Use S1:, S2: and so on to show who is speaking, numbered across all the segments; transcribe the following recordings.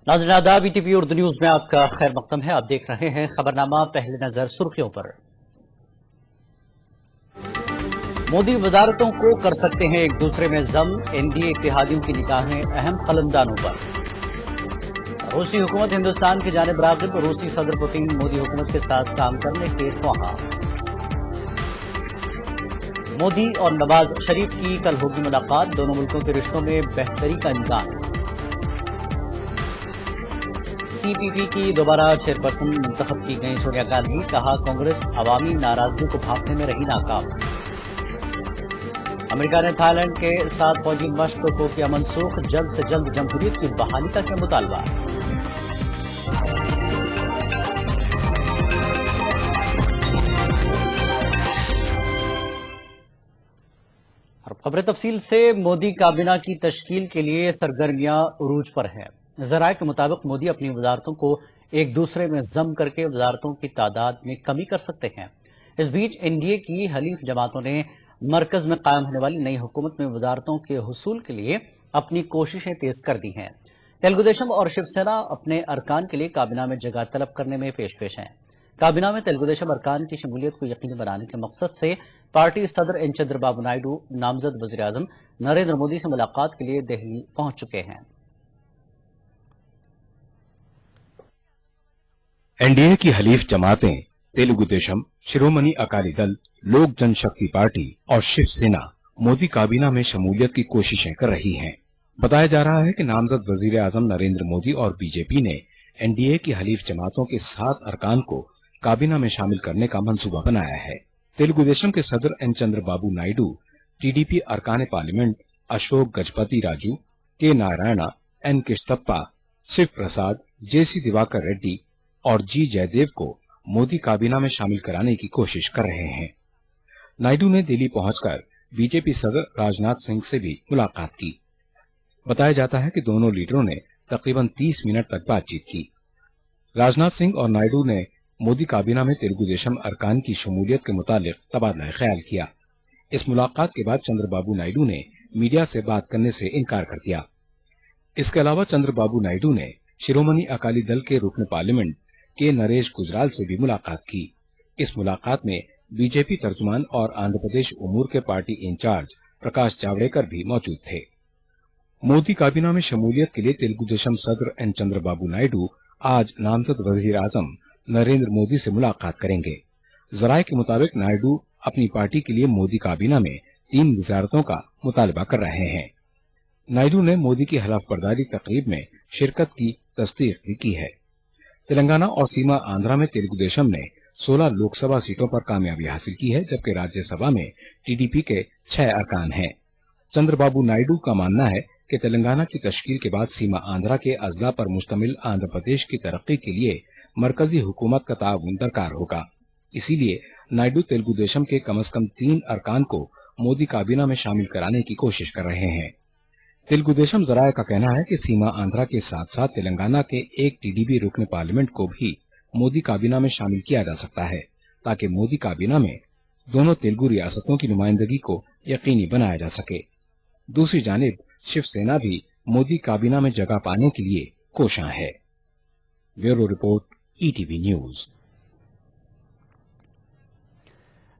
S1: नाज़रीन आदाब, ETV Urdu news में आपका खैर मकदम है। आप देख रहे हैं खबरनामा। पहले नजर सुर्खियों पर। मोदी वजारतों को कर सकते हैं एक दूसरे में जम, एनडीए इत्तेहादियों की निगाहें अहम कलमदानों पर। रूसी हुकूमत हिंदुस्तान की जानिब राग़िब, रूसी सदर पुतिन मोदी हुकूमत के साथ काम करने के ख्वाहां। मोदी और नवाज शरीफ की कल होगी मुलाकात, दोनों मुल्कों के रिश्तों में बेहतरी का इम्कान। सीपीपी की दोबारा चेयरपर्सन मुंतखब की गई सोनिया गांधी, कहा कांग्रेस अवामी नाराजगी को भांपने में रही नाकाम। अमेरिका ने थाईलैंड के साथ फौजी मशक को किया मनसूख, जल्द से जल्द जमहूरियत की बहाली का किया मुतालबा। और खबरें तफसील से। मोदी काबीना की तश्कील के लिए सरगर्मियां उरूज पर हैं। ज़राए के मुताबिक मोदी अपनी वजारतों को एक दूसरे में जम करके वजारतों की तादाद में कमी कर सकते हैं। इस बीच एनडीए की हलीफ जमातों ने मरकज में कायम होने वाली नई हुकूमत में वजारतों के हुसूल के लिए अपनी कोशिशें तेज कर दी हैं। तेलुगुदेशम और शिवसेना अपने अरकान के लिए काबीना में जगह तलब करने में पेश पेश हैं। काबीना में तेलुगुदेशम अरकान की शमूलियत को यकीनी बनाने के मकसद से पार्टी सदर एन चंद्रबाबू नायडू नामजद वज़ीर आज़म नरेंद्र मोदी से मुलाकात के लिए दिल्ली पहुंच चुके हैं।
S2: एनडीए की हलीफ जमातें तेलुगुदेशम, शिरोमणि अकाली दल, लोक जनशक्ति पार्टी और शिवसेना मोदी काबीना में शमूलियत की कोशिशें कर रही हैं। बताया जा रहा है कि नामजद वजीर आजम नरेंद्र मोदी और बीजेपी ने एनडीए की हलीफ जमातों के 7 अरकान को काबीना में शामिल करने का मंसूबा बनाया है। तेलुगुदेशम के सदर एन चंद्रबाबू नायडू, टीडीपी अरकान पार्लियामेंट अशोक गजपति राजू, के नारायणा, एन कृष्णप्पा, शिव प्रसाद, जेसी दिवाकर रेड्डी और जी जयदेव को मोदी काबीना में शामिल कराने की कोशिश कर रहे हैं। नायडू ने दिल्ली पहुंचकर बीजेपी सदर राजनाथ सिंह से भी मुलाकात की। बताया जाता है कि दोनों लीडरों ने तकरीबन 30 मिनट तक बातचीत की। राजनाथ सिंह और नायडू ने मोदी काबीना में तेलुगुदेशम अरकान की शमूलियत के मुतालिक तबादला ख्याल किया। इस मुलाकात के बाद चंद्रबाबू नायडू ने मीडिया से बात करने से इनकार कर दिया। इसके अलावा चंद्रबाबू नायडू ने शिरोमणि अकाली दल के रुकन पार्लियामेंट के नरेश गुजराल से भी मुलाकात की। इस मुलाकात में बीजेपी तर्जुमान और आंध्र प्रदेश उमूर के पार्टी इंचार्ज प्रकाश जावड़ेकर भी मौजूद थे। मोदी काबीना में शमूलियत के लिए तेलुगुदेशम सदर एन चंद्रबाबू नायडू आज नामजद वजीर आजम नरेंद्र मोदी से मुलाकात करेंगे। जराये के मुताबिक नायडू अपनी पार्टी के लिए मोदी काबीना में 3 वजारतों का मुतालबा कर रहे हैं। नायडू ने मोदी की हलफ बर्दारी तकरीब में शिरकत की तस्दीक भी की है। तेलंगाना और सीमा आंध्रा में तेलुगुदेशम ने 16 लोकसभा सीटों पर कामयाबी हासिल की है, जबकि राज्यसभा में टीडीपी के 6 अरकान हैं। चंद्रबाबू नायडू का मानना है कि तेलंगाना की तश्कील के बाद सीमा आंध्रा के अजला पर मुश्तमिल आंध्र प्रदेश की तरक्की के लिए मरकजी हुकूमत का ताउन दरकार होगा। इसीलिए नायडू तेलुगुदेशम के कम से कम 3 अरकान को मोदी काबीना में शामिल कराने की कोशिश कर रहे हैं। तेलुगुदेशम जराये का कहना है कि सीमा आंध्रा के साथ साथ तेलंगाना के एक टीडीपी रुकन पार्लियामेंट को भी मोदी काबीना में शामिल किया जा सकता है, ताकि मोदी काबीना में दोनों तेलुगु रियासतों की नुमाइंदगी को यकीनी बनाया जा सके। दूसरी जानिब शिवसेना भी मोदी काबीना में जगह पाने के लिए कोशां है। Bureau report, ETV news.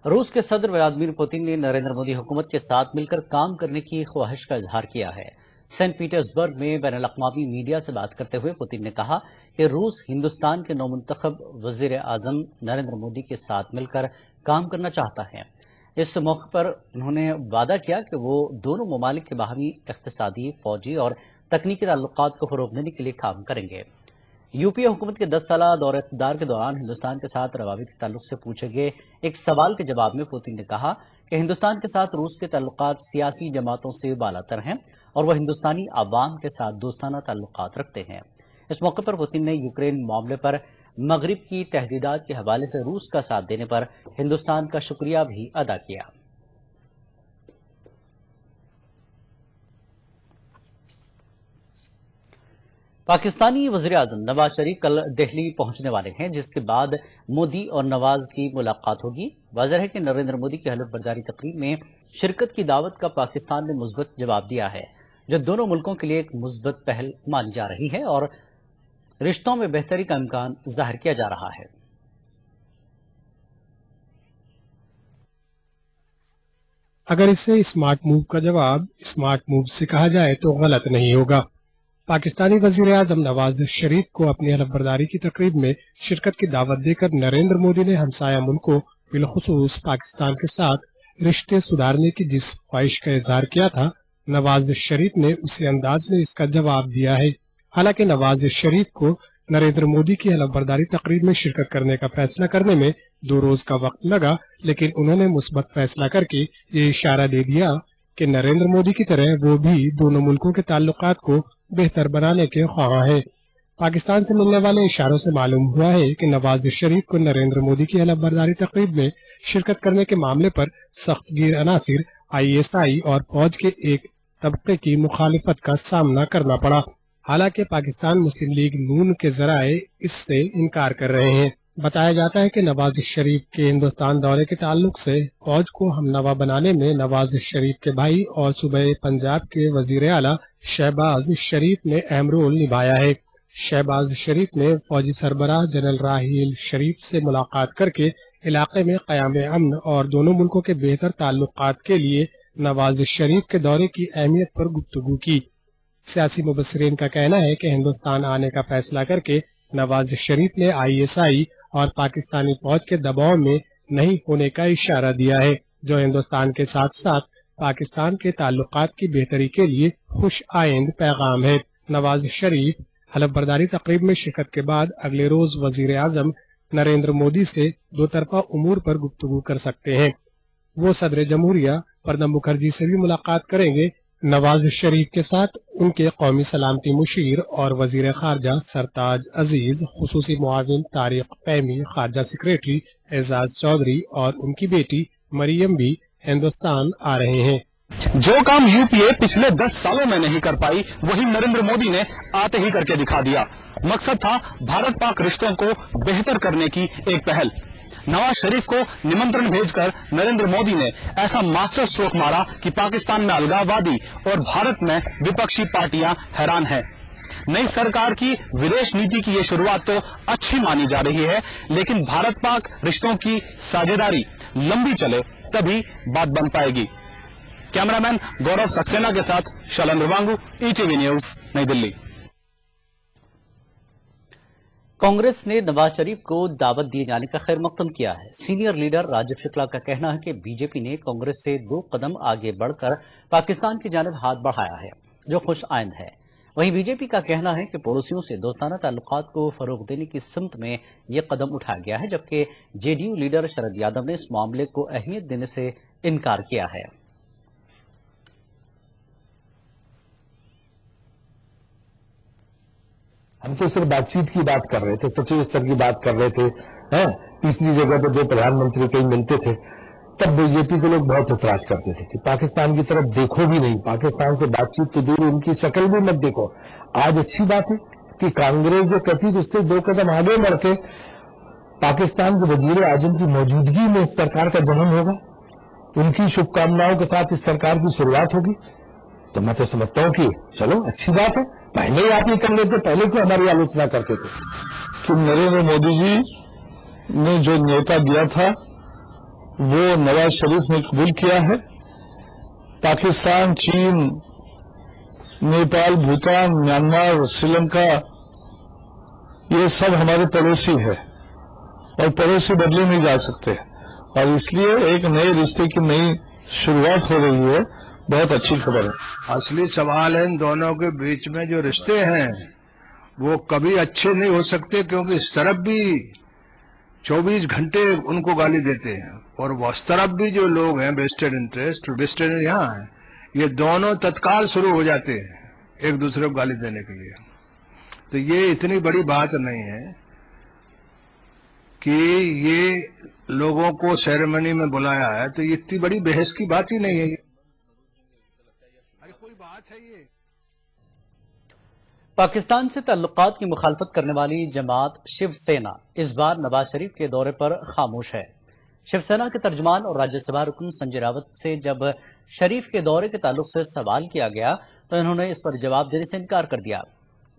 S1: रूस के सदर व्लादिमीर पुतिन ने नरेंद्र मोदी हुकूमत के साथ मिलकर काम करने की ख्वाहिश का इजहार किया है। सेंट पीटर्सबर्ग में बैनुल-अक़वामी मीडिया से बात करते हुए पुतिन ने कहा कि रूस हिंदुस्तान के नौमुंतखब वजीर आजम नरेंद्र मोदी के साथ मिलकर काम करना चाहता है। इस मौके पर उन्होंने वादा किया कि वो दोनों ममालिक के बाहमी इक़्तिसादी, फौजी और तकनीकी ताल्लुकात को फ़रोग़ देने के लिए काम करेंगे। यूपीए हुकूमत के 10 साला दौरे इक़्तिदार के दौरान हिंदुस्तान के साथ रवाबित ताल्लुक से पूछे गए एक सवाल के जवाब में पुतिन ने कहा कि हिंदुस्तान के साथ रूस के ताल्लुकात सियासी जमातों से बालातर हैं और वह हिंदुस्तानी आवाम के साथ दोस्ताना ताल्लुकात रखते हैं। इस मौके पर पुतिन ने यूक्रेन मामले पर मगरिब की तहदीदात के हवाले से रूस का साथ देने पर हिंदुस्तान का शुक्रिया भी अदा किया। पाकिस्तानी वज़ीर-ए-आज़म नवाज शरीफ कल दिल्ली पहुंचने वाले हैं, जिसके बाद मोदी और नवाज की मुलाकात होगी। वाज़ेह है कि नरेंद्र मोदी की हलफ बर्दारी तकरीब में शिरकत की दावत का पाकिस्तान ने मुस्बत जवाब दिया है, जो दोनों मुल्कों के लिए एक मुस्बत पहल मानी जा रही है और रिश्तों में बेहतरी का इम्कान जाहिर किया जा रहा है।
S3: अगर इसे स्मार्ट मूव का जवाब स्मार्ट मूव से कहा जाए तो गलत नहीं होगा। पाकिस्तानी वजीर आजम नवाज शरीफ को अपनी हलफबरदारी की तकरीब में शिरकत की दावत देकर नरेंद्र मोदी ने हमसाया मुल्कों बिलखुसूस पाकिस्तान के साथ रिश्ते सुधारने की जिस ख्वाहिश का इजहार किया था, नवाज शरीफ ने उसी अंदाज में इसका जवाब दिया है। हालांकि नवाज शरीफ को नरेंद्र मोदी की हलफबरदारी तकरीब में शिरकत करने का फैसला करने में 2 रोज का वक्त लगा, लेकिन उन्होंने मुस्बत फैसला करके ये इशारा दे दिया कि नरेंद्र मोदी की तरह वो भी दोनों मुल्कों के ताल्लुकात को बेहतर बनाने के ख्वाह हैं। पाकिस्तान से मिलने वाले इशारों से मालूम हुआ है कि नवाज शरीफ को नरेंद्र मोदी की हलफबरदारी तकरीब में शिरकत करने के मामले पर सख्त गिर अनासिर ISI और फौज के एक तबके की मुखालिफत का सामना करना पड़ा। हालांकि पाकिस्तान मुस्लिम लीग नून के जराए इससे इनकार कर रहे हैं। बताया जाता है कि नवाज शरीफ के हिंदुस्तान दौरे के ताल्लुक से फौज को हमनवा बनाने में नवाज शरीफ के भाई और सूबे पंजाब के वजीर आला शहबाज शरीफ ने अहम रोल निभाया है। शहबाज शरीफ ने फौजी सरबराह जनरल राहील शरीफ से मुलाकात करके इलाके में क़याम अमन और दोनों मुल्कों के बेहतर ताल्लुकात के लिए नवाज शरीफ के दौरे की अहमियत पर गुफ्तगू की। सियासी मुबस्सिरीन का कहना है कि हिंदुस्तान आने का फैसला करके नवाज शरीफ ने ISI और पाकिस्तानी फौज के दबाव में नहीं होने का इशारा दिया है, जो हिंदुस्तान के साथ साथ पाकिस्तान के ताल्लुकात की बेहतरी के लिए खुश आइंद पैगाम है। नवाज शरीफ हलफबरदारी तकरीब में शिरकत के बाद अगले रोज वजीर आजम नरेंद्र मोदी से 2 तरफा उमूर पर गुफ्तगू कर सकते हैं। वो सदर जमहूरिया प्रणब मुखर्जी से भी मुलाकात करेंगे। नवाज शरीफ के साथ उनके कौमी सलामती मुशीर और वजीर खारजा सरताज अजीज, खुसूसी मुआविन तारिक फहमी, खारजा सेक्रेटरी एजाज चौधरी और उनकी बेटी मरियम भी हिंदुस्तान आ रहे हैं।
S4: जो काम UPA पिछले 10 सालों में नहीं कर पाई, वही नरेंद्र मोदी ने आते ही करके दिखा दिया। मकसद था भारत पाक रिश्तों को बेहतर करने की एक पहल। नवाज शरीफ को निमंत्रण भेजकर नरेंद्र मोदी ने ऐसा मास्टर स्ट्रोक मारा कि पाकिस्तान में अलगाववादी और भारत में विपक्षी पार्टियां हैरान हैं। नई सरकार की विदेश नीति की ये शुरुआत तो अच्छी मानी जा रही है, लेकिन भारत पाक रिश्तों की साझेदारी लंबी चले तभी बात बन पाएगी। कैमरामैन गौरव सक्सेना के साथ शैलेंद्र वांगू, ETV न्यूज, नई दिल्ली।
S1: कांग्रेस ने नवाज शरीफ को दावत दिए जाने का खैर मकदम किया है। सीनियर लीडर राजीव शुक्ला का कहना है कि बीजेपी ने कांग्रेस से 2 कदम आगे बढ़कर पाकिस्तान की जानिब हाथ बढ़ाया है, जो खुश आइंद है। वहीं बीजेपी का कहना है कि पड़ोसियों से दोस्ताना ताल्लुकात को फरोग देने की सिमत में यह कदम उठाया गया है, जबकि JDU लीडर शरद यादव ने इस मामले को अहमियत देने से इनकार किया है।
S5: हम तो सिर्फ बातचीत की बात कर रहे थे, सचिव स्तर की बात कर रहे थे। तीसरी जगह पर जो प्रधानमंत्री कहीं मिलते थे, तब बीजेपी के लोग बहुत ऐतराज करते थे कि पाकिस्तान की तरफ देखो भी नहीं, पाकिस्तान से बातचीत तो दूर, उनकी शक्ल भी मत देखो। आज अच्छी बात है कि कांग्रेस जो कहती है उससे 2 कदम आगे बढ़ के पाकिस्तान के वजीर आजम की मौजूदगी में इस सरकार का जन्म होगा, उनकी शुभकामनाओं के साथ इस सरकार की शुरुआत होगी। तो मैं तो समझता हूं कि चलो अच्छी बात है, पहले ही आप ये कर लेते, पहले क्यों हमारी आलोचना करते थे।
S6: कि नरेंद्र मोदी जी ने जो न्योता दिया था वो नवाज शरीफ ने कबूल किया है। पाकिस्तान, चीन, नेपाल, भूटान, म्यांमार, श्रीलंका, ये सब हमारे पड़ोसी है और पड़ोसी बदले नहीं जा सकते, और इसलिए एक नए रिश्ते की नई शुरुआत हो रही है। बहुत अच्छी खबर है।
S7: असली सवाल है इन दोनों के बीच में जो रिश्ते हैं वो कभी अच्छे नहीं हो सकते, क्योंकि इस तरफ भी 24 घंटे उनको गाली देते हैं और उस तरफ भी जो लोग हैं वेस्टेड इंटरेस्ट, वेस्टेड यहाँ है, ये दोनों तत्काल शुरू हो जाते हैं एक दूसरे को गाली देने के लिए। तो ये इतनी बड़ी बात नहीं है कि ये लोगों को सेरेमनी में बुलाया है, तो ये इतनी बड़ी बहस की बात ही नहीं है।
S1: पाकिस्तान से ताल्लुकात की मुखालफत करने वाली जमात शिवसेना इस बार नवाज शरीफ के दौरे पर खामोश है। शिवसेना के तर्जुमान और राज्यसभा रुकन संजय रावत से जब शरीफ के दौरे के ताल्लुक से सवाल किया गया तो इन्होंने इस पर जवाब देने से इनकार कर दिया।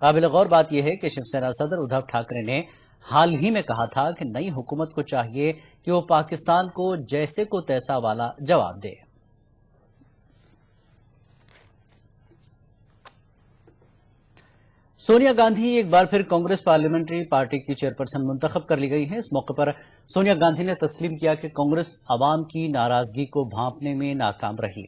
S1: قابل غور بات یہ ہے کہ شیو سینا صدر ادھو ٹھاکرے نے حال ہی میں کہا تھا کہ نئی حکومت کو چاہیے کہ وہ پاکستان کو جیسے کو تیسا والا جواب دے۔ سونیا گاندھی ایک بار پھر کانگریس پارلیمنٹری پارٹی کی چیئرپرسن منتخب کر لی گئی ہیں۔ اس موقع پر سونیا گاندھی نے تسلیم کیا کہ کانگریس عوام کی ناراضگی کو بھانپنے میں ناکام رہی۔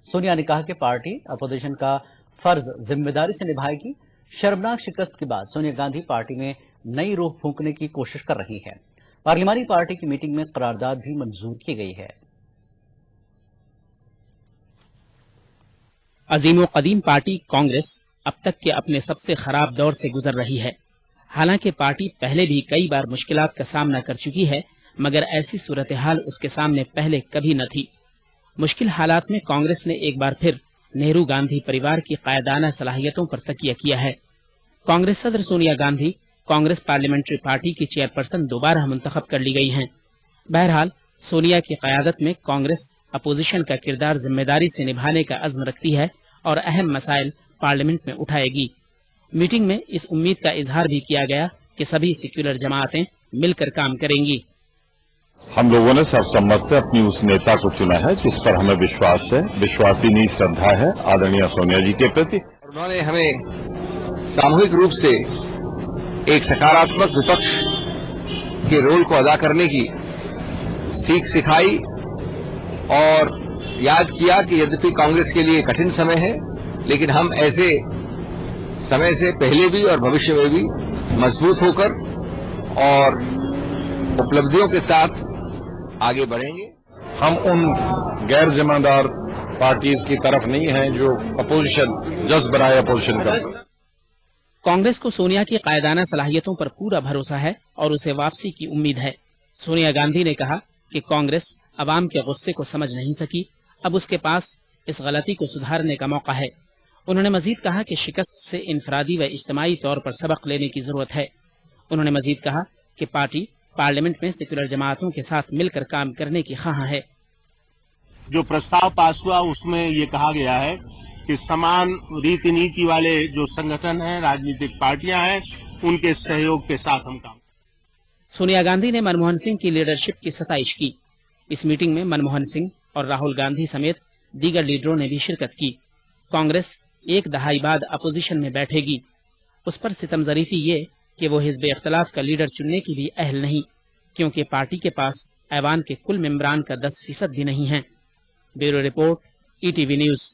S1: سونیا نے کہا کہ پارٹی اپوزیشن کا فرض ذمہ داری سے نبھائے گی۔ شرمناک شکست کے بعد سونیا گاندھی پارٹی میں نئی روح پھونکنے کی کوشش کر رہی ہے۔ پارلیمانی پارٹی کی میٹنگ میں قرارداد بھی منظور کی گئی ہے۔
S8: عظیم و قدیم پارٹی کانگریس اب تک کے اپنے سب سے خراب دور سے گزر رہی ہے۔ حالانکہ پارٹی پہلے بھی کئی بار مشکلات کا سامنا کر چکی ہے، مگر ایسی صورتحال اس کے سامنے پہلے کبھی نہ تھی۔ مشکل حالات میں کانگریس نے ایک بار پھر نہرو گاندھی پریوار کی قائدانہ صلاحیتوں پر تکیہ کیا ہے۔ کانگریس صدر سونیا گاندھی کانگریس پارلیمنٹری پارٹی کی چیئرپرسن دوبارہ منتخب کر لی گئی ہیں۔ بہرحال سونیا کی قیادت میں کانگریس اپوزیشن کا کردار ذمہ داری سے نبھانے کا عزم رکھتی ہے اور اہم مسائل پارلیمنٹ میں اٹھائے گی۔ میٹنگ میں اس امید کا اظہار بھی کیا گیا کہ سبھی سیکولر جماعتیں مل کر کام کریں گی۔
S6: ہم لوگوں نے سرسمت سے اپنی اس نیتا کو چنا ہے جس پر ہمیں وشواس ہے، وشواسینی شردھا ہے آدرنیہ سونیا جی کے پرتی۔
S9: انہوں نے ہمیں ساموہک روپ سے ایک سکاراتمک وپکش کے رول کو ادا کرنے کی سیکھ سکھائی اور یاد کیا کہ یدپی کانگریس کے لیے کٹھن سمے ہے، لیکن ہم ایسے سمے سے پہلے بھی اور بھوشیہ میں بھی مضبوط ہو کر اور اپلبدھیوں کے ساتھ آگے بڑھیں گے۔
S6: ہم ان غیر ذمہ دار پارٹیز کی طرف نہیں ہیں جو اپوزیشن جس برائے اپوزیشن کا۔
S8: کانگریس کو سونیا کی قائدانہ صلاحیتوں پر پورا بھروسہ ہے اور اسے واپسی کی امید ہے۔ سونیا گاندھی نے کہا کہ کانگریس عوام کے غصے کو سمجھ نہیں سکی، اب اس کے پاس اس غلطی کو سدھارنے کا موقع ہے۔ انہوں نے مزید کہا کہ شکست سے انفرادی و اجتماعی طور پر سبق لینے کی ضرورت ہے۔ انہوں نے مزید کہا کہ پارٹی پارلیمنٹ میں سیکولر جماعتوں کے ساتھ مل کر کام کرنے کی خواہاں ہے۔
S10: جو پرستاو پاس ہوا اس میں یہ کہا گیا ہے کہ سمان ریتی نیتی والے جو سنگٹھن ہیں، راجنیتک پارٹیاں ہیں، ان کے سہیوگ کے ساتھ ہم کام۔
S8: سونیا گاندھی نے منموہن سنگھ کی لیڈرشپ کی ستائش کی۔ اس میٹنگ میں منموہن سنگھ اور راہل گاندھی سمیت دیگر لیڈروں نے بھی شرکت کی۔ کانگریس ایک دہائی بعد اپوزیشن میں بیٹھے گی۔ اس پر ستم ظریفی یہ کہ وہ حزب اختلاف کا لیڈر چننے کی بھی اہل نہیں، کیونکہ پارٹی کے پاس ایوان کے کل ممبران کا 10% بھی نہیں ہے۔ Bureau report, ETV news.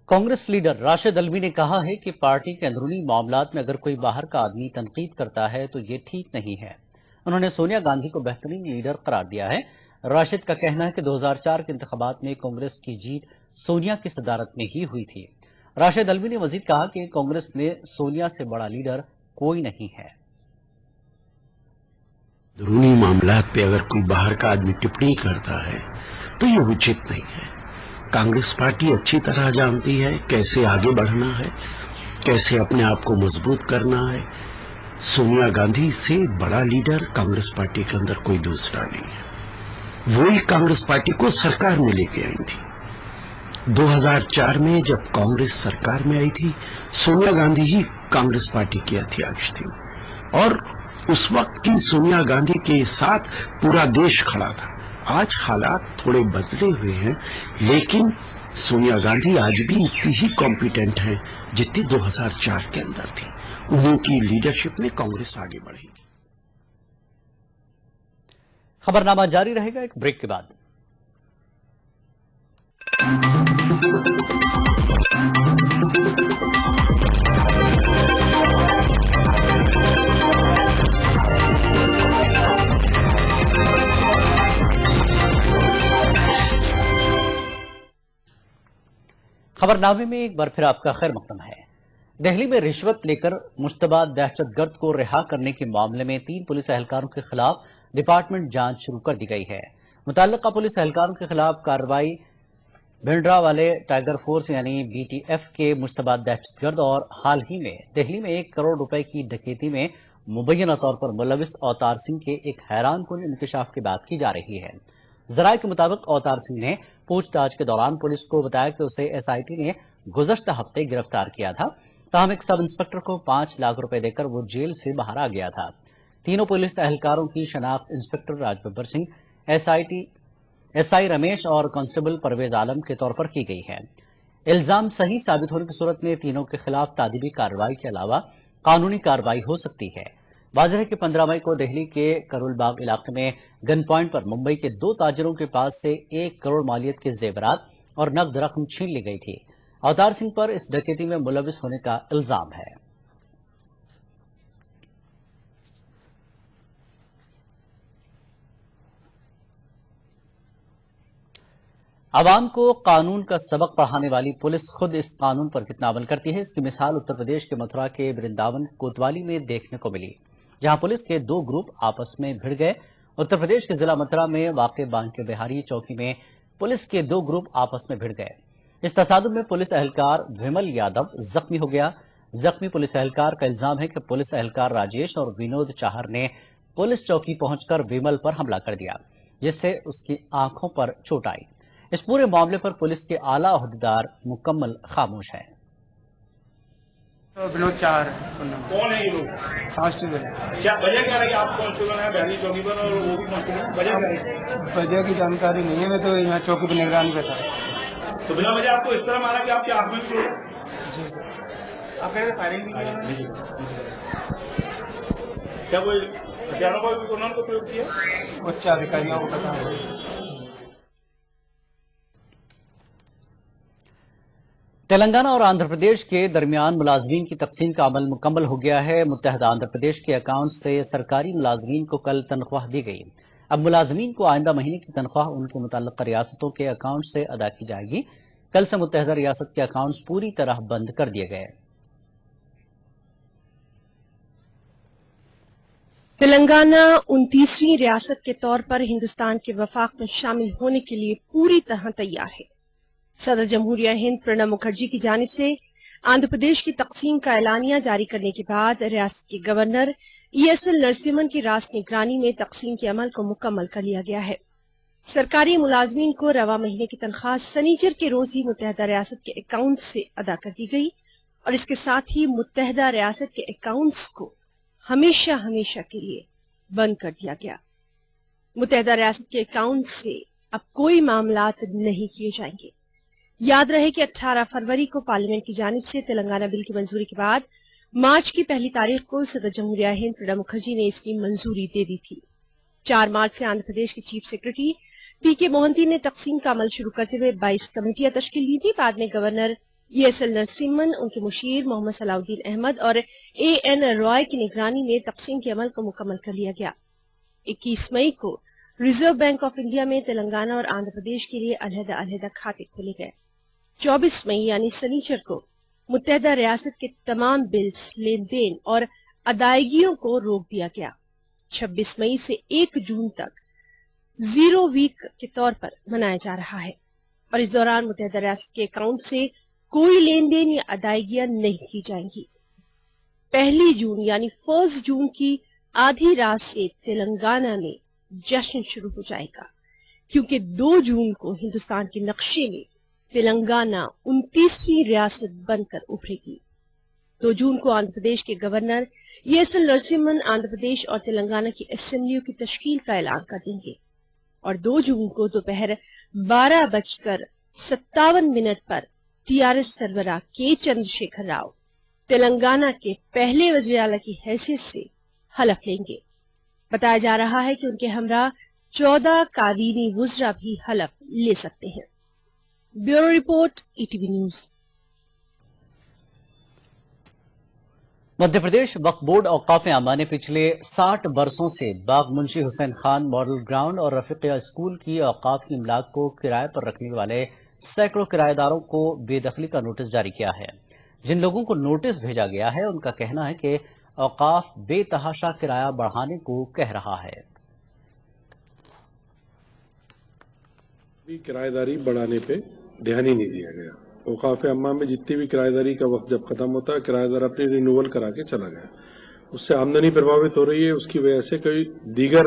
S1: Congress leader Rashid الوی نے کہا ہے کہ پارٹی کے اندرونی معاملات میں اگر کوئی باہر کا آدمی تنقید کرتا ہے تو یہ ٹھیک نہیں ہے۔ انہوں نے سونیا گاندھی کو بہترین لیڈر قرار دیا ہے۔ راشد کا کہنا ہے کہ 2004 کے انتخابات میں کانگریس کی جیت سونیا کی صدارت میں ہی ہوئی تھی۔ راشد الوی نے مزید کہا کہ کانگریس میں سونیا سے بڑا لیڈر کوئی نہیں ہے۔
S11: اندرونی معاملات پہ اگر کوئی باہر کا آدمی ٹپڑی کرتا ہے تو یہ اچت نہیں ہے۔ کانگریس پارٹی اچھی طرح جانتی ہے کیسے آگے بڑھنا ہے، کیسے اپنے آپ کو مضبوط کرنا ہے۔ سونیا گاندھی سے بڑا لیڈر کانگریس پارٹی کے اندر کوئی دوسرا نہیں ہے۔ وہی کانگریس پارٹی کو سرکار میں لے کے آئی تھی۔ 2004 میں جب کانگریس سرکار میں آئی تھی، سونیا گاندھی ہی کانگریس پارٹی کی ادھیاکش تھی اور اس وقت کی سونیا گاندھی کے ساتھ پورا دیش کھڑا تھا۔ آج حالات تھوڑے بدلے ہوئے ہیں، لیکن سونیا گاندھی آج بھی اتنی ہی کمپیٹنٹ ہیں جتنی 2004 کے اندر تھی۔ انہوں کی لیڈرشپ میں کانگریس آگے بڑھے گی۔
S1: خبرنامہ جاری رہے گا ایک بریک کے بعد۔ خبرنامے میں ایک بار پھر آپ کا خیر مقدم ہے۔ دہلی میں رشوت لے کر مشتبہ دہشت گرد کو رہا کرنے کے معاملے میں 3 پولیس اہلکاروں کے خلاف ڈپارٹمنٹ جانچ شروع کر دی گئی ہے۔ متعلقہ پولیس اہلکاروں کے خلاف کارروائی بھنڈرا والے ٹائیگر فورس یعنی BTF کے مشتبہ دہشت گرد اور حال ہی میں دہلی میں 1 کروڑ روپے کی ڈکیتی میں مبینہ طور پر ملوث اوتار سنگھ کے ایک حیران کن انکشاف کی بات کی جا رہی ہے۔ ذرائع کے مطابق اوتار سنگھ نے پوچھ تاچھ کے دوران پولیس کو بتایا کہ اسے SIT نے گزشتہ ہفتے گرفتار کیا تھا، تاہم ایک سب انسپکٹر کو 5 لاکھ روپے دے کر وہ جیل سے باہر آ گیا تھا۔ تینوں پولیس اہلکاروں کی شناخت انسپکٹر راج ببر سنگھ، SI رمیش اور کانسٹیبل پرویز عالم کے طور پر کی گئی ہے۔ الزام صحیح ثابت ہونے کی صورت میں تینوں کے خلاف تعدیبی کارروائی کے علاوہ قانونی کارروائی ہو سکتی ہے۔ واضح ہے کہ 15 مئی کو دہلی کے کرول باغ علاقے میں گن پوائنٹ پر ممبئی کے 2 تاجروں کے پاس سے 1 کروڑ مالیت کے زیورات اور نقد رقم چھین لی گئی تھی۔ اوتار سنگھ پر اس ڈکیتی میں ملوث ہونے کا الزام ہے۔ عوام کو قانون کا سبق پڑھانے والی پولیس خود اس قانون پر کتنا عمل کرتی ہے، اس کی مثال اتر پردیش کے متھرا کے برنداون کوتوالی میں دیکھنے کو ملی، جہاں پولیس کے 2 گروپ آپس میں بھڑ گئے۔ اتر پردیش کے ضلع متھرا میں واقع بانکے بہاری چوکی میں پولیس کے 2 گروپ آپس میں بھڑ گئے۔ اس تصادم میں پولیس اہلکار ومل یادو زخمی ہو گیا۔ زخمی پولیس اہلکار کا الزام ہے کہ پولیس اہلکار راجیش اور ونود چاہر نے پولیس چوکی پہنچ کر ومل پر حملہ کر دیا، جس سے اس کی آنکھوں پر چوٹ آئی۔ اس پورے معاملے پر پولیس کے اعلیٰ عہدیدار مکمل خاموش ہیں۔
S12: ونود چاہر
S13: کون ہے یہ لوگ؟
S12: کانسٹیبل
S13: کیا وجہ کیا رہی آپ کانسٹیبل ہیں بہلی چوکی پر اور وہ بھی کانسٹیبل، وجہ کیا رہی؟
S12: وجہ کی جانکاری نہیں ہے، میں تو یہاں چوکی پہ نگرانی پہ تھا۔
S13: تو بنا وجہ آپ کو اس طرح مارا کہ آپ کی آنکھ میں چوٹ؟
S12: جی سر۔
S13: آپ کہہ رہے فائرنگ بھی کی؟ کیا کوئی ہتھیاروں کا بھی انہوں نے پریوگ کیا؟
S12: اچھا ادھیکاریوں کو پتا ہے۔
S1: تلنگانہ اور آندھرا پردیش کے درمیان ملازمین کی تقسیم کا عمل مکمل ہو گیا ہے۔ متحدہ آندھرا پردیش کے اکاؤنٹ سے سرکاری ملازمین کو کل تنخواہ دی گئی۔ اب ملازمین کو آئندہ مہینے کی تنخواہ ان کے متعلقہ ریاستوں کے اکاؤنٹ سے ادا کی جائے گی۔ کل سے متحدہ ریاست کے اکاؤنٹس پوری طرح بند کر دیے گئے۔
S14: تلنگانہ 29ویں ریاست کے طور پر ہندوستان کے وفاق میں شامل ہونے کے لیے پوری طرح تیار ہے۔ صدر جمہوریہ ہند پرنب مکھرجی کی جانب سے آندھرا پردیش کی تقسیم کا اعلانیہ جاری کرنے کے بعد ریاست کے گورنر ESL نرسمن کی راست نگرانی میں تقسیم کے عمل کو مکمل کر لیا گیا ہے۔ سرکاری ملازمین کو رواں مہینے کی تنخواہ سنیچر کے روز ہی متحدہ ریاست کے اکاؤنٹ سے ادا کر دی گئی اور اس کے ساتھ ہی متحدہ ریاست کے اکاؤنٹس کو ہمیشہ کے لیے بند کر دیا گیا۔ متحدہ ریاست کے اکاؤنٹ سے اب کوئی معاملات نہیں کیے جائیں گے۔ یاد رہے کہ 18 فروری کو پارلیمنٹ کی جانب سے تلنگانہ بل کی منظوری کے بعد مارچ کی 1 تاریخ کو صدر جمہوریہ ہند پرنب مکھرجی نے اس کی منظوری دے دی تھی۔ 4 مارچ سے آندھرا پردیش کے چیف سیکرٹری PK موہنتی نے تقسیم کا عمل شروع کرتے ہوئے 22 کمیٹیاں تشکیل دی تھی۔ بعد میں گورنر ESL نرسمن، ان کے مشیر محمد صلاح الدین احمد اور AN رائے کی نگرانی میں تقسیم کے عمل کو مکمل کر لیا گیا۔ 21 مئی کو ریزرو بینک آف انڈیا میں تلنگانہ اور آندھرا پردیش کے لیے علیحدہ کھاتے کھولے گئے۔ 24 مئی یعنی سنیچر کو متحدہ ریاست کے تمام بلز، لین دین اور ادائیگیوں کو روک دیا گیا۔ 26 مئی سے 1 جون تک زیرو ویک کے طور پر منایا جا رہا ہے اور اس دوران متحدہ ریاست کے اکاؤنٹ سے کوئی لین دین یا ادائیگیاں نہیں کی جائیں گی۔ 1 جون یعنی 1 جون کی آدھی رات سے تلنگانہ میں جشن شروع ہو جائے گا، کیونکہ 2 جون کو ہندوستان کے نقشے میں تلنگانہ 29ویں ریاست بن کر ابھرے گی۔ 2 جون کو آندھرا پردیش کے گورنر ESL نرسمن آندھرا پردیش اور تلنگانہ کی اسمبلیوں کی تشکیل کا اعلان کر دیں گے اور 2 جون کو دوپہر 12:57 پر TRS سربراہ کے چندر شیکھر راؤ تلنگانہ کے پہلے وزیر اعلیٰ کی حیثیت سے حلف لیں گے۔ بتایا جا رہا ہے کہ ان کے ہمراہ 14 کابینی وزراء بھی حلف لے سکتے ہیں۔ Bureau report ETV news.
S1: Madhya Pradesh وقف بورڈ اوقاف عامہ نے پچھلے 60 برسوں سے باغ منشی حسین خان ماڈل گراؤنڈ اور رفیقیہ اسکول کی اوقاف کی املاک کو کرائے پر رکھنے والے سینکڑوں کرایہ داروں کو بے دخلی کا نوٹس جاری کیا ہے۔ جن لوگوں کو نوٹس بھیجا گیا ہے ان کا کہنا ہے کہ اوقاف بے تحاشا کرایہ بڑھانے کو کہہ رہا ہے۔
S15: کرایہ داری بڑھانے پہ دھیان ہی نہیں دیا گیا۔ اوقاف عامہ میں جتنی بھی کرایہ داری کا وقت جب ختم ہوتا ہے کرایہ دار اپنی رینیول کرا کے چلا گیا، اس سے آمدنی پربھاوت ہو رہی ہے، اس کی وجہ سے کوئی دیگر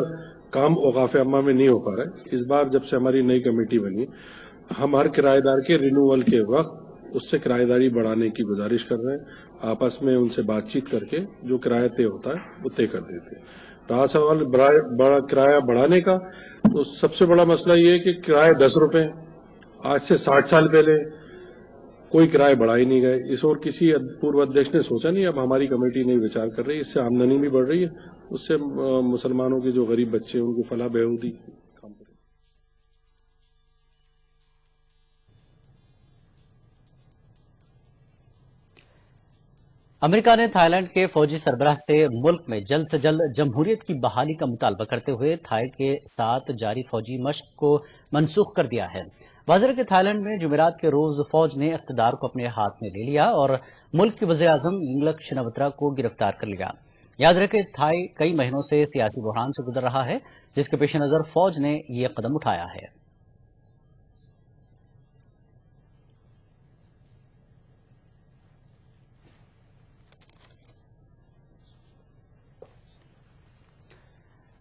S15: کام اوقاف عامہ میں نہیں ہو پا رہا ہے۔ اس بار جب سے ہماری نئی کمیٹی بنی हम हर किराएदार के रिन्यूअल के वक्त उससे किराएदारी बढ़ाने की गुजारिश कर रहे हैं। आपस में उनसे बातचीत करके जो किराया तय होता है वो तय कर देते हैं। रहा सवाल बड़ा किराया बढ़ाने का, तो सबसे बड़ा मसला ये है कि किराए 10 रुपए, आज से 60 साल पहले कोई किराए बढ़ा ही नहीं गए। इस और किसी पूर्व अध्यक्ष ने सोचा नहीं, अब हमारी कमेटी नहीं विचार कर रही। इससे आमदनी भी बढ़ रही है, उससे मुसलमानों के जो गरीब बच्चे हैं उनको फलाह बहबूदी काम करें।
S1: अमेरिका ने थाईलैंड के फौजी सरबराह से मुल्क में जल्द से जल्द जमहूरियत की बहाली का मुतालबा करते हुए थाई के साथ जारी फौजी मशक को मनसूख कर दिया है। वाज़ेह के थाईलैंड में जुमेरात के रोज फौज ने इख्तिदार को अपने हाथ में ले लिया और मुल्क के वज़ीर आज़म यिंगलक शिनावात्रा को गिरफ्तार कर लिया। याद रखें, थाई कई महीनों से सियासी बुहरान से गुजर रहा है, जिसके पेश नजर फौज ने यह कदम उठाया है।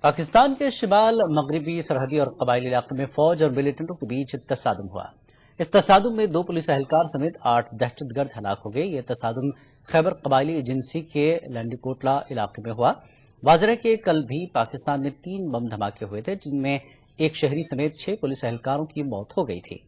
S1: पाकिस्तान के शिमाल मगरबी सरहदी और कबायली इलाके में फौज और मिलिटेंटों के बीच तसादुम हुआ। इस तसादुम में 2 पुलिस एहलकार समेत 8 दहशतगर्द हलाक हो गए। यह तसादुम खैबर कबायली एजेंसी के लंडीकोटला इलाके में हुआ। वाज़ेह के कल भी पाकिस्तान में 3 बम धमाके हुए थे, जिनमें एक शहरी समेत 6 पुलिस एहलकारों की मौत हो गई थी।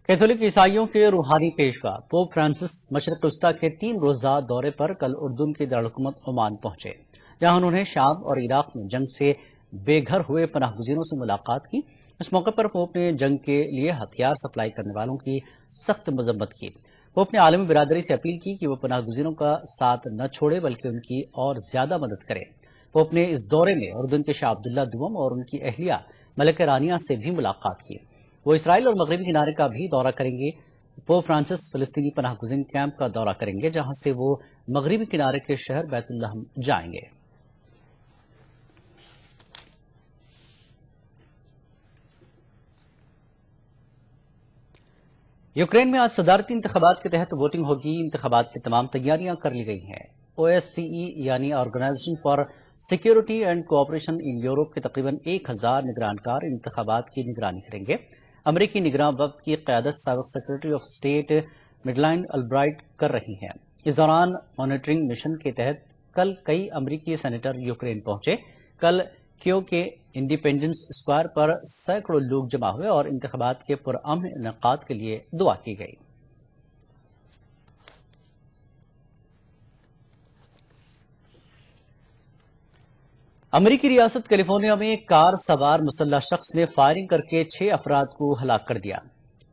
S1: कैथोलिक ईसाइयों के रूहानी पेशवा पोप फ्रांसिस मशरिक वस्ता के 3 रोजा दौरे पर कल उर्दून के दारुलहुकूमत ओमान पहुंचे, जहां उन्होंने शाम और इराक में जंग से बेघर हुए पनाहगुज़ीरों से मुलाकात की। इस मौके पर पोप ने जंग के लिए हथियार सप्लाई करने वालों की सख्त मजम्मत की। पोप ने आलमी बिरादरी से अपील की कि वो पनाहगुज़ीरों का साथ न छोड़े, बल्कि उनकी और ज्यादा मदद करे। पोप ने इस दौरे में उर्दून के शाह अब्दुल्ला दुअम और उनकी अहलिया मलिका रानिया से भी मुलाकात की। वो इसराइल और मगरबी किनारे का भी दौरा करेंगे। पोप फ्रांसिस फिलिस्तीनी पनाहगुज़ीन कैंप का दौरा करेंगे, जहां से वो मगरबी किनारे के शहर बैतुल्लहम जाएंगे। यूक्रेन में आज सदारती इंतखाबात के तहत वोटिंग होगी। इंतखाबात की तमाम तैयारियां कर ली गई हैं। OSCE यानी organization for security and cooperation in Europe के तकरीबन 1000 निगरानकार इंतखाबात की निगरानी करेंगे। अमरीकी निगरान वक्त की क़यादत साबिक़ Secretary of State Madeleine Albright कर रही हैं। इस दौरान मॉनिटरिंग मिशन के तहत कल कई अमरीकी सेनेटर यूक्रेन पहुंचे। कल कीव के इंडिपेंडेंस स्क्वायर पर सैकड़ों लोग जमा हुए और इंतखाबात के पुरअमन इनेकाद के लिए दुआ की गई। अमरीकी रियासत कैलिफोर्निया में कार सवार मुसल्लह शख्स ने फायरिंग करके 6 अफराद को हलाक कर दिया।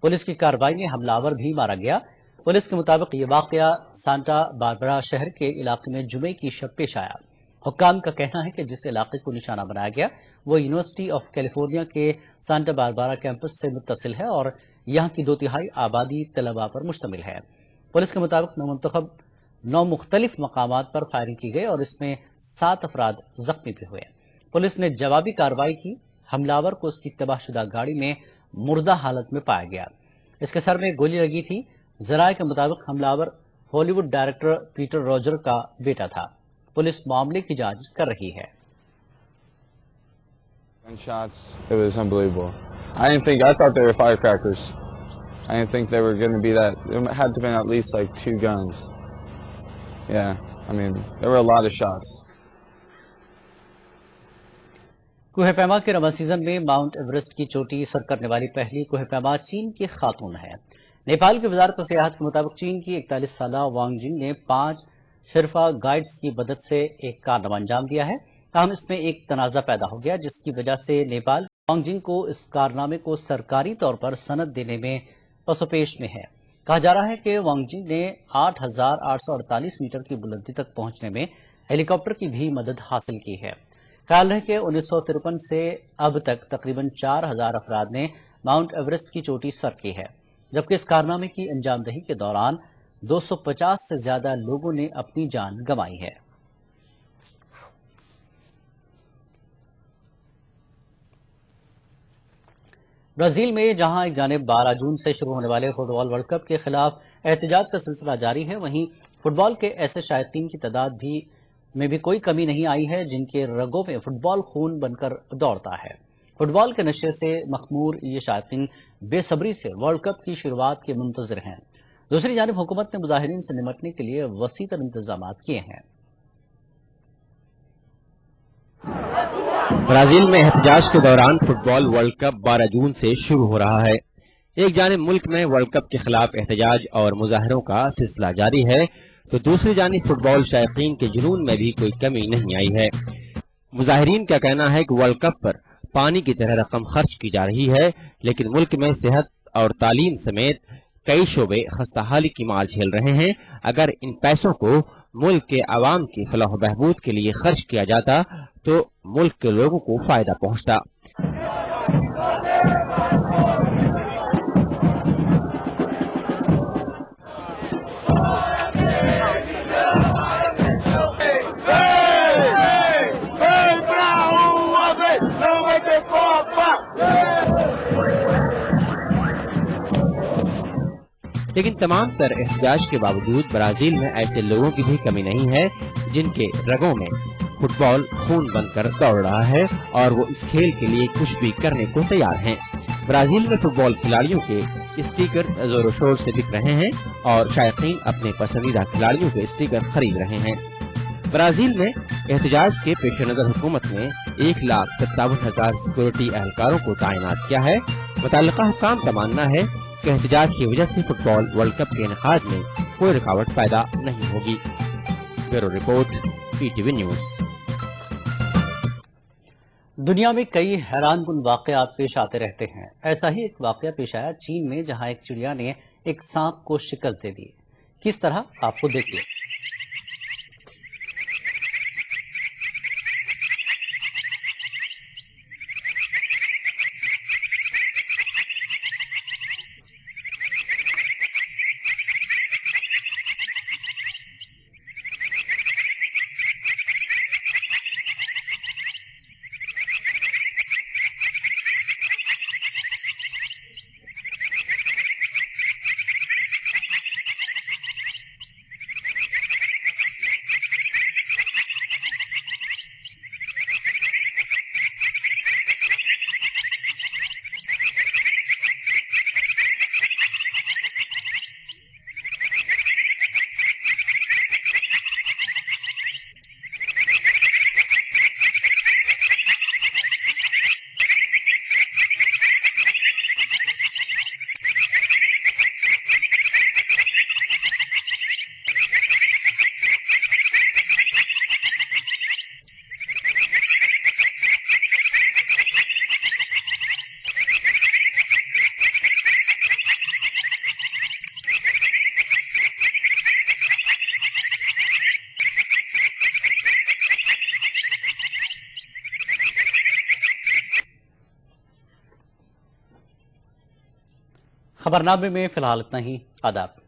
S1: पुलिस की कार्रवाई में हमलावर भी मारा गया। पुलिस के मुताबिक ये वाकया सांता बारबरा शहर के इलाके में जुमे की शब पेश आया। हुक्काम का कहना है कि जिस इलाके को निशाना बनाया गया वो यूनिवर्सिटी ऑफ कैलिफोर्निया के सांता बारबरा कैंपस से मुत्तसिल है और यहाँ की 2/3 आबादी तलबा पर मुश्तमिल है। पुलिस के मुताबिक 9 मुख्तलिफ मकामात पर फायरिंग की गई और इसमें 7 अफराद जख्मी भी हुए। पुलिस ने जवाबी कार्रवाई की। हमलावर को उसकी तबाहशुदा गाड़ी में मुर्दा हालत में पाया गया। इसके सर में गोली लगी थी। जराये के मुताबिक हमलावर हॉलीवुड डायरेक्टर पीटर रॉजर का बेटा था। पुलिस मामले की जांच कर रही है।
S16: Gunshots, it was unbelievable. I thought they were firecrackers. I didn't think they were going to be that. It had to have been at least like 2 guns. Yeah, I mean, there were a lot of shots.
S1: कोह पैमा के Ramzan season में mount Everest की चोटी sir करने वाली पहली कोह पैमा चीन की खातून है। नेपाल की वजारत सियाहत के मुताबिक चीन की 41 साला वांग जिंग ने 5 शिरफा गाइड्स की मदद से एक कारनामा अंजाम दिया है। ताहम इसमें एक तनाज़ा पैदा हो गया, जिसकी वजह से नेपाल वांग जिंग को इस कारनामे को सरकारी तौर पर सनद देने में पसोपेश में है। कहा जा रहा है कि वांग जिंग ने 8848 मीटर की बुलंदी तक पहुंचने में हेलीकॉप्टर की भी मदद हासिल की है। ख्याल है कि 1953 से अब तक तकरीबन 4000 अफराद ने माउंट एवरेस्ट की चोटी सर की है, जबकि इस कारनामे की अंजामदही के दौरान 250 से ज्यादा लोगों ने अपनी जान गंवाई है। ब्राजील में जहां एक जानिब 12 जून से शुरू होने वाले फुटबॉल वर्ल्ड कप के खिलाफ एहतजाज का सिलसिला जारी है, वहीं फुटबॉल के ऐसे शायकीन की तादाद भी میں بھی کوئی کمی نہیں آئی ہے جن کے رگوں میں فٹ بال خون بن کر دوڑتا ہے۔ فٹ بال کے نشے سے مخمور یہ شائقین بے صبری سے ورلڈ کپ کی شروعات کے منتظر ہیں۔ دوسری جانب حکومت نے مظاہرین سے نمٹنے کے لیے وسیع تر انتظامات کیے ہیں۔
S17: برازیل میں احتجاج کے دوران فٹ بال ورلڈ کپ 12 جون سے شروع ہو رہا ہے۔ ایک جانب ملک میں ورلڈ کپ کے خلاف احتجاج اور مظاہروں کا سلسلہ جاری ہے تو دوسری جانب فٹ بال شائقین کے جنون میں بھی کوئی کمی نہیں آئی ہے۔ مظاہرین کا کہنا ہے کہ ورلڈ کپ پر پانی کی طرح رقم خرچ کی جا رہی ہے، لیکن ملک میں صحت اور تعلیم سمیت کئی شعبے خستہ حالی کی مار جھیل رہے ہیں۔ اگر ان پیسوں کو ملک کے عوام کی فلاح و بہبود کے لیے خرچ کیا جاتا تو ملک کے لوگوں کو فائدہ پہنچتا۔ لیکن تمام تر احتجاج کے باوجود برازیل میں ایسے لوگوں کی بھی کمی نہیں ہے جن کے رگوں میں فٹ بال خون بن کر دوڑ رہا ہے اور وہ اس کھیل کے لیے کچھ بھی کرنے کو تیار ہیں۔ برازیل میں فٹ بال کھلاڑیوں کے اسٹیکر زور و شور سے بک رہے ہیں اور شائقین اپنے پسندیدہ کھلاڑیوں کے اسٹیکر خرید رہے ہیں۔ برازیل میں احتجاج کے پیش نظر حکومت نے 1,57,000 سیکورٹی اہلکاروں کو تعینات کیا ہے۔ متعلقہ حکام کا ماننا ہے کہ احتجاج کی وجہ سے فٹ بال ورلڈ کپ کے انعقاد میں کوئی رکاوٹ پیدا نہیں ہوگی۔ Bureau report PTV news.
S1: دنیا میں کئی حیران کن واقعات پیش آتے رہتے ہیں۔ ایسا ہی ایک واقعہ پیش آیا چین میں، جہاں ایک چڑیا نے ایک سانپ کو شکست دے دی۔ کس طرح، آپ کو دیکھیے۔ خبرنامے میں فی الحال اتنا ہی۔ آداب۔